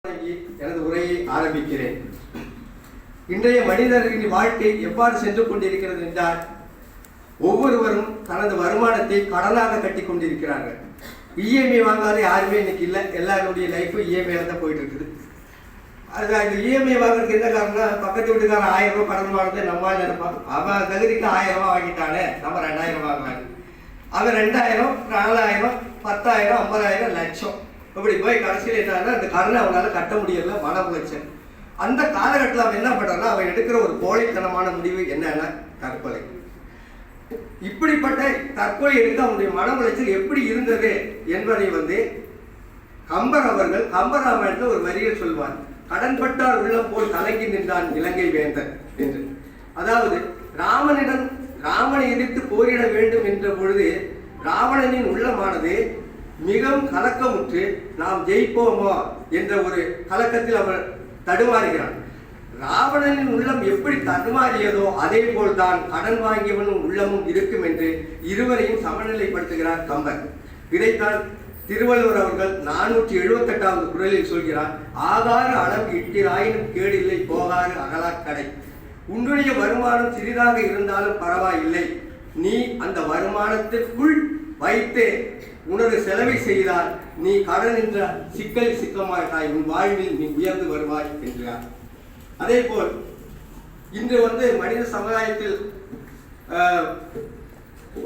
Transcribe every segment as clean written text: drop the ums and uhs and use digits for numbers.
எனது உரையை ஆரம்பிக்கிறேன். இன்றைய மனிதர்களின் வாழ்க்கை எவ்வாறு சென்று கொண்டிருக்கிறது என்றால், ஒவ்வொருவரும் தனது வருமானத்தை கடனாக கட்டி கொண்டிருக்கிறார்கள். இஎம்ஐ வாங்காத யாருமே இன்னைக்கு இல்லை. எல்லாருடைய லைஃபும் இஎம்ஐல தான் போயிட்டு இருக்குது. அது அந்த இஎம்ஐ வாங்குறதுக்கு என்ன காரணம்னா, பக்கத்து வீட்டுக்காரன் 1000 ரூபாய் கடன் வாங்குறது நம்ம நினைப்பான். அவன் தகுதிக்கு 1000 ரூபாய் வாங்கிட்டானே, நம்ம 2000 வாங்கலாம். அவன் 2000, 4000, 10,000, 50,000, லட்சம் இப்படி போய் கடைசியில் என்னன்னா அந்த கடனை அவனால கட்ட முடியல, மன உளைச்சல். அந்த காலகட்டத்தில் அவன் என்ன பண்றான்னா, அவன் எடுக்கிற ஒரு கோழைத்தனமான முடிவு என்னன்னா தற்கொலை. இப்படிப்பட்ட தற்கொலை எடுக்க அவனுடைய மன உளைச்சல் எப்படி இருந்தது என்பதை கம்பர் அவர்கள் கம்பராமாயணத்தில் ஒரு வரியை சொல்வார். கடன்பட்டார் உள்ளம் போல் கலங்கி நின்றான் இலங்கை வேந்தன் என்று. அதாவது ராமனை எதிர்த்து போரிட வேண்டும் என்ற பொழுது ராவணனின் உள்ளமானது மிகவும் கலக்கமுற்று நாம் ஜெயிப்போமோ என்ற ஒரு கலக்கத்தில் அவர் தடுமாறுகிறான். ராவணனின் உள்ளம் எப்படி தடுமாறியதோ அதே போல்தான் கடன் வாங்கியவனும் உள்ளமும் இருக்கும் என்று இருவரையும் சமநிலைப்படுத்துகிறார் கம்பர். இதைத்தான் திருவள்ளுவர் அவர்கள் 478வது குறளில் சொல்கிறார். ஆகாறு அளவு இட்டிராயினும் கேடில்லை போகாறு அகலாக்கடை. உன்னுடைய வருமானம் சிறிதாக இருந்தாலும் பரவாயில்லை, நீ அந்த வருமானத்திற்குள் வைத்து உனது செலவை செய்தால் நீ கடன் என்ற சிக்கல் சிக்கமாட்டாய், உன் வாழ்வில் நீ உயர்ந்து வருவாய் என்கிறார். அதே போல் இன்று மனித சமுதாயத்தில்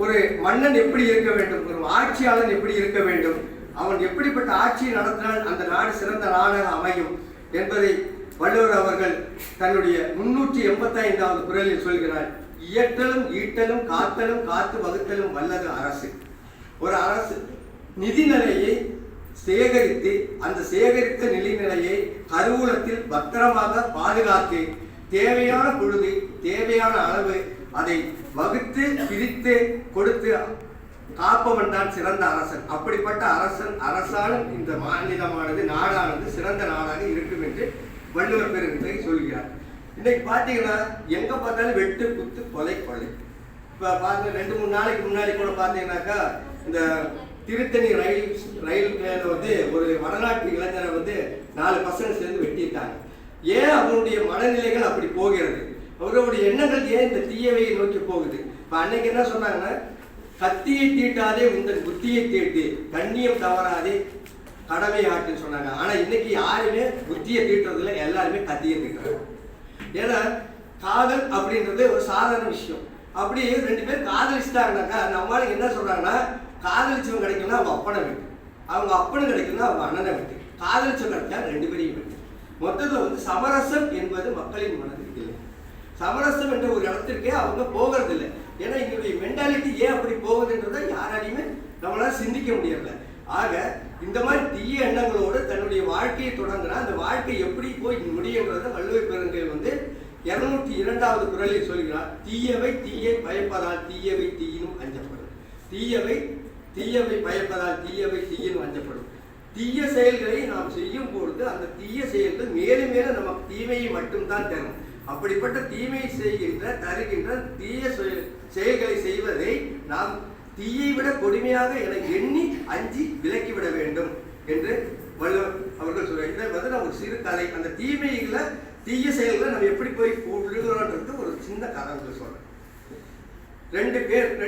ஒரு மன்னன் எப்படி இருக்க வேண்டும், ஒரு ஆட்சியாளன் எப்படி இருக்க வேண்டும், அவன் எப்படிப்பட்ட ஆட்சியை நடத்தினால் அந்த நாடு சிறந்த நாடாக அமையும் என்பதை வள்ளுவர் அவர்கள் தன்னுடைய 385வது குறளில் சொல்கிறார். இயற்றலும் ஈட்டலும் காத்தலும் காத்து வகுத்தலும் வல்லது அரசு. ஒரு அரசு நிதிநிலையை சேகரித்து அந்த சேகரித்த நிதிநிலையை கருவூலத்தில் பத்திரமாக பாதுகாத்து தேவையான பொழுது தேவையான அளவு அதை வகுத்து பிரித்து கொடுத்து காப்பவன் தான் சிறந்த அரசன். அப்படிப்பட்ட அரசாலும் இந்த மாநிலமானது நாடானது சிறந்த நாடாக இருக்கும் என்று வள்ளுவர் பெருந்தகை சொல்கிறார். இன்னைக்கு பார்த்தீங்கன்னா எங்க பார்த்தாலும் வெட்டு குத்து கொலை கொலை. இப்போ பார்த்து 2-3 நாளைக்கு முன்னாடி கூட பார்த்தீங்கன்னாக்கா இந்த திருத்தணி ரயில் மேல ஒரு வடநாட்டு இளைஞரை 4 பசங்க சேர்ந்து வெட்டிட்டாங்க. ஏன் அவருடைய மனநிலைகள் அப்படி போகிறது, அவருடைய எண்ணங்கள் ஏன் இந்த தீயவையை நோக்கி போகுது? இப்போ அன்னைக்கு என்ன சொன்னாங்கன்னா, கத்தியை தீட்டாதே உங்கள் புத்தியை தீட்டு, கண்ணியம் தவறாதே கடமை ஆட்டுன்னு சொன்னாங்க. ஆனா இன்னைக்கு யாருமே புத்தியை தீட்டுறதுல, எல்லாருமே கத்தியை தீட்டுறாங்க. ஏன்னா காதல் அப்படின்றது ஒரு சாதாரண விஷயம். அப்படி 2 பேர் காதலிச்சிட்டாங்கனாக்கா நம்மளால என்ன சொல்றாங்கன்னா, காதலிச்சவங்க கிடைக்கணும்னா அவங்க அப்பனை விட்டு, அவங்க அப்பனு கிடைக்கணும்னா அவங்க அண்ணனை விட்டு, காதலிச்சவங்க கிடைச்சா 2 பேரையும் விட்டு. மொத்தத்தில் சமரசம் என்பது மக்களின் மனதில் இல்லை. சமரசம் என்ற ஒரு இடத்திற்கே அவங்க போகிறது இல்லை. ஏன்னா எங்களுடைய மென்டாலிட்டி ஏன் அப்படி போகுதுன்றதை யாராலையுமே நம்மளால சிந்திக்க முடியல. ஆக இந்த மாதிரி தீய எண்ணங்களோடு தன்னுடைய வாழ்க்கையை தொடங்கினா அந்த வாழ்க்கை எப்படி போய் முடியுன்றதை வள்ளுவர் பெருந்தகை 202வது குறளில் சொல்கிறார். தீயவை தீயை பயப்பதால் தீயவை தீயினும் அஞ்சப்படும். தீயவை பயப்பதால் தீயவை தீயினும் அஞ்சப்படும். தீய செயல்களை நாம் செய்யும் பொழுது அந்த தீய செயல்கள் மேலும் மேலும் நமக்கு தீமையை மட்டும்தான் தரும். அப்படிப்பட்ட தீமையை தருகின்ற தீய செயல்களை செய்வதை நாம் தீயை விட கொடுமையாக என எண்ணி அஞ்சி விலக்கிவிட வேண்டும் என்று வள்ளுவர் அவர்கள் சொல்றாங்க. இதை நம்ம ஒரு சிறு கதை, அந்த தீய செயல்களை நம்ம எப்படி போய் விழுகிறோன்றது ஒரு சின்ன கதை சொல்றேன். 2 பேர்